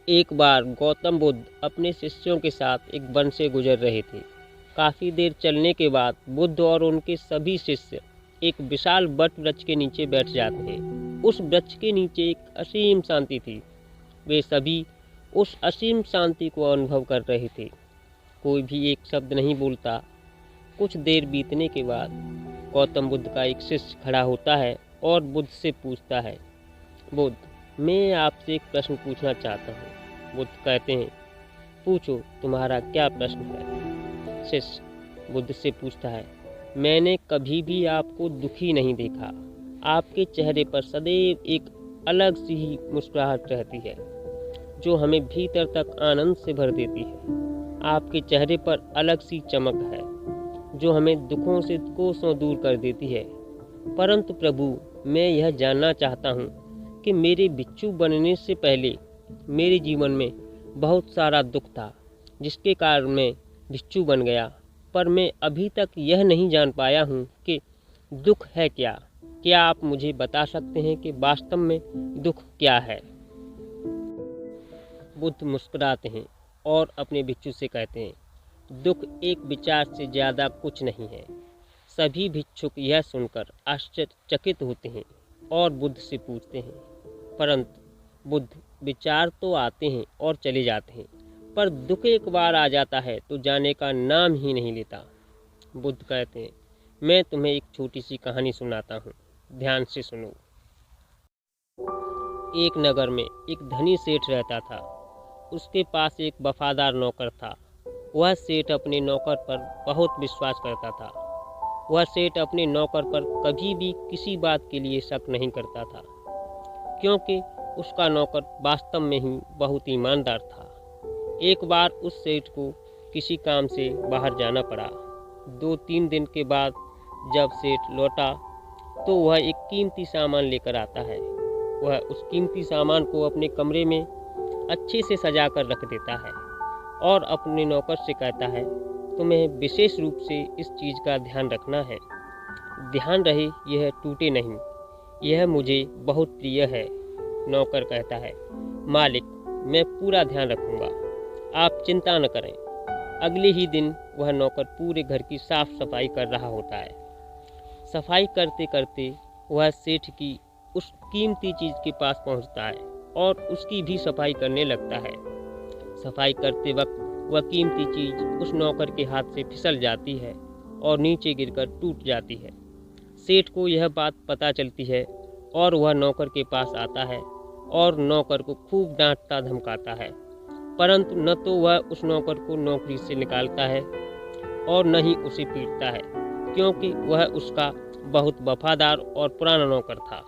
एक बार गौतम बुद्ध अपने शिष्यों के साथ एक वन से गुजर रहे थे। काफ़ी देर चलने के बाद बुद्ध और उनके सभी शिष्य एक विशाल वट वृक्ष के नीचे बैठ जाते हैं। उस वृक्ष के नीचे एक असीम शांति थी। वे सभी उस असीम शांति को अनुभव कर रहे थे। कोई भी एक शब्द नहीं बोलता। कुछ देर बीतने के बाद गौतम बुद्ध का एक शिष्य खड़ा होता है और बुद्ध से पूछता है, बुद्ध, मैं आपसे एक प्रश्न पूछना चाहता हूँ। बुद्ध कहते हैं, पूछो, तुम्हारा क्या प्रश्न है? शिष्य बुद्ध से पूछता है, मैंने कभी भी आपको दुखी नहीं देखा। आपके चेहरे पर सदैव एक अलग सी ही मुस्कुराहट रहती है जो हमें भीतर तक आनंद से भर देती है। आपके चेहरे पर अलग सी चमक है जो हमें दुखों से कोसों दूर कर देती है। परंतु प्रभु, मैं यह जानना चाहता हूँ कि मेरे भिक्षु बनने से पहले मेरे जीवन में बहुत सारा दुख था जिसके कारण मैं भिक्षु बन गया, पर मैं अभी तक यह नहीं जान पाया हूँ कि दुख है क्या। क्या आप मुझे बता सकते हैं कि वास्तव में दुख क्या है? बुद्ध मुस्कुराते हैं और अपने भिक्षु से कहते हैं, दुख एक विचार से ज़्यादा कुछ नहीं है। सभी भिक्षुक यह सुनकर आश्चर्यचकित होते हैं और बुद्ध से पूछते हैं, परंतु बुद्ध, विचार तो आते हैं और चले जाते हैं, पर दुख एक बार आ जाता है तो जाने का नाम ही नहीं लेता। बुद्ध कहते हैं, मैं तुम्हें एक छोटी सी कहानी सुनाता हूँ, ध्यान से सुनो। एक नगर में एक धनी सेठ रहता था। उसके पास एक वफादार नौकर था। वह सेठ अपने नौकर पर बहुत विश्वास करता था। वह सेठ अपने नौकर पर कभी भी किसी बात के लिए शक नहीं करता था, क्योंकि उसका नौकर वास्तव में ही बहुत ईमानदार था। एक बार उस सेठ को किसी काम से बाहर जाना पड़ा। 2-3 दिन के बाद जब सेठ लौटा तो वह एक कीमती सामान लेकर आता है। वह उस कीमती सामान को अपने कमरे में अच्छे से सजा कर रख देता है और अपने नौकर से कहता है, तुम्हें विशेष रूप से इस चीज़ का ध्यान रखना है। ध्यान रहे यह टूटे नहीं, यह मुझे बहुत प्रिय है। नौकर कहता है, मालिक, मैं पूरा ध्यान रखूंगा, आप चिंता न करें। अगले ही दिन वह नौकर पूरे घर की साफ सफाई कर रहा होता है। सफाई करते करते वह सेठ की उस कीमती चीज़ के पास पहुंचता है और उसकी भी सफाई करने लगता है। सफाई करते वक्त वह कीमती चीज़ उस नौकर के हाथ से फिसल जाती है और नीचे गिरकर टूट जाती है। सेठ को यह बात पता चलती है और वह नौकर के पास आता है और नौकर को खूब डांटता धमकाता है, परंतु न तो वह उस नौकर को नौकरी से निकालता है और न ही उसे पीटता है, क्योंकि वह उसका बहुत वफादार और पुराना नौकर था।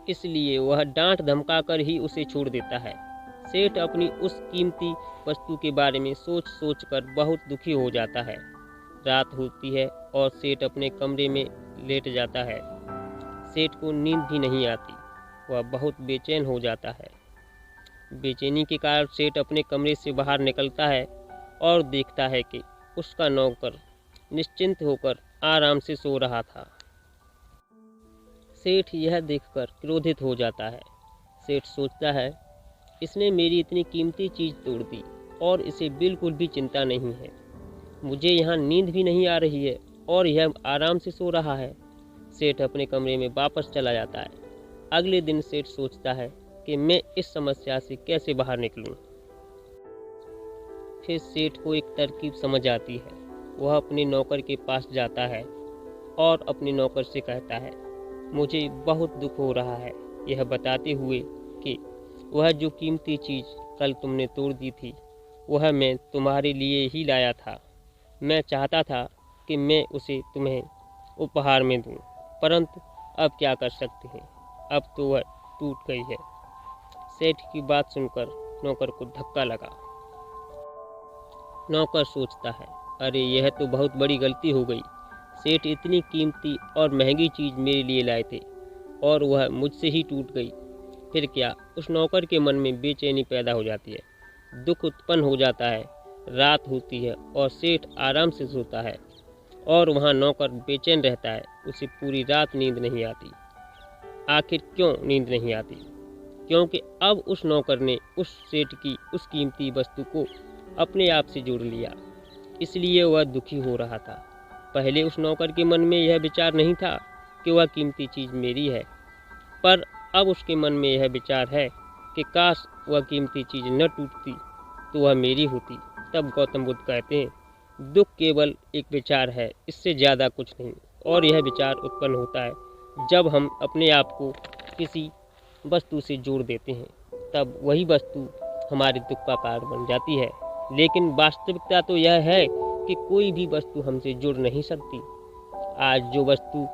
इसलिए वह डांट धमका कर ही उसे छोड़ देता है। सेठ अपनी उस कीमती वस्तु के बारे में सोच सोच कर बहुत दुखी हो जाता है। रात होती है और सेठ अपने कमरे में लेट जाता है। सेठ को नींद भी नहीं आती। वह बहुत बेचैन हो जाता है। बेचैनी के कारण सेठ अपने कमरे से बाहर निकलता है और देखता है कि उसका नौकर निश्चिंत होकर आराम से सो रहा था। सेठ यह देखकर क्रोधित हो जाता है। सेठ सोचता है, इसने मेरी इतनी कीमती चीज़ तोड़ दी और इसे बिल्कुल भी चिंता नहीं है। मुझे यहाँ नींद भी नहीं आ रही है और यह आराम से सो रहा है। सेठ अपने कमरे में वापस चला जाता है। अगले दिन सेठ सोचता है कि मैं इस समस्या से कैसे बाहर निकलूं। फिर सेठ को एक तरकीब समझ आती है। वह अपने नौकर के पास जाता है और अपने नौकर से कहता है, मुझे बहुत दुख हो रहा है, यह बताते हुए कि वह जो कीमती चीज़ कल तुमने तोड़ दी थी वह मैं तुम्हारे लिए ही लाया था। मैं चाहता था कि मैं उसे तुम्हें उपहार में दूं, परंतु अब क्या कर सकते हैं, अब तो वह टूट गई है। सेठ की बात सुनकर नौकर को धक्का लगा। नौकर सोचता है, अरे यह तो बहुत बड़ी गलती हो गई। सेठ इतनी कीमती और महंगी चीज़ मेरे लिए लाए थे और वह मुझसे ही टूट गई। फिर क्या? उस नौकर के मन में बेचैनी पैदा हो जाती है। दुख उत्पन्न हो जाता है। रात होती है और सेठ आराम से सोता है और वहाँ नौकर बेचैन रहता है। उसे पूरी रात नींद नहीं आती। आखिर क्यों नींद नहीं आती? क्योंकि अब उस नौकर ने उस सेठ की उस कीमती वस्तु को अपने आप से जोड़ लिया, इसलिए वह दुखी हो रहा था। पहले उस नौकर के मन में यह विचार नहीं था कि वह कीमती चीज़ मेरी है, पर अब उसके मन में यह विचार है कि काश वह कीमती चीज़ न टूटती तो वह मेरी होती। तब गौतम बुद्ध कहते हैं, दुख केवल एक विचार है, इससे ज़्यादा कुछ नहीं। और यह विचार उत्पन्न होता है जब हम अपने आप को किसी वस्तु से जोड़ देते हैं, तब वही वस्तु हमारे दुख का कारण बन जाती है। लेकिन वास्तविकता तो यह है कि कोई भी वस्तु हमसे जुड़ नहीं सकती। आज जो वस्तु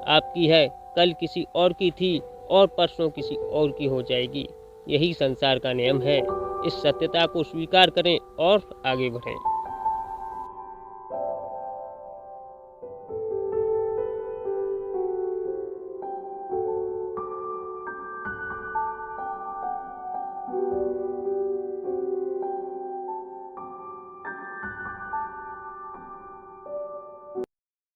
आपकी है, कल किसी और की थी और परसों किसी और की हो जाएगी। यही संसार का नियम है। इस सत्यता को स्वीकार करें और आगे बढ़ें।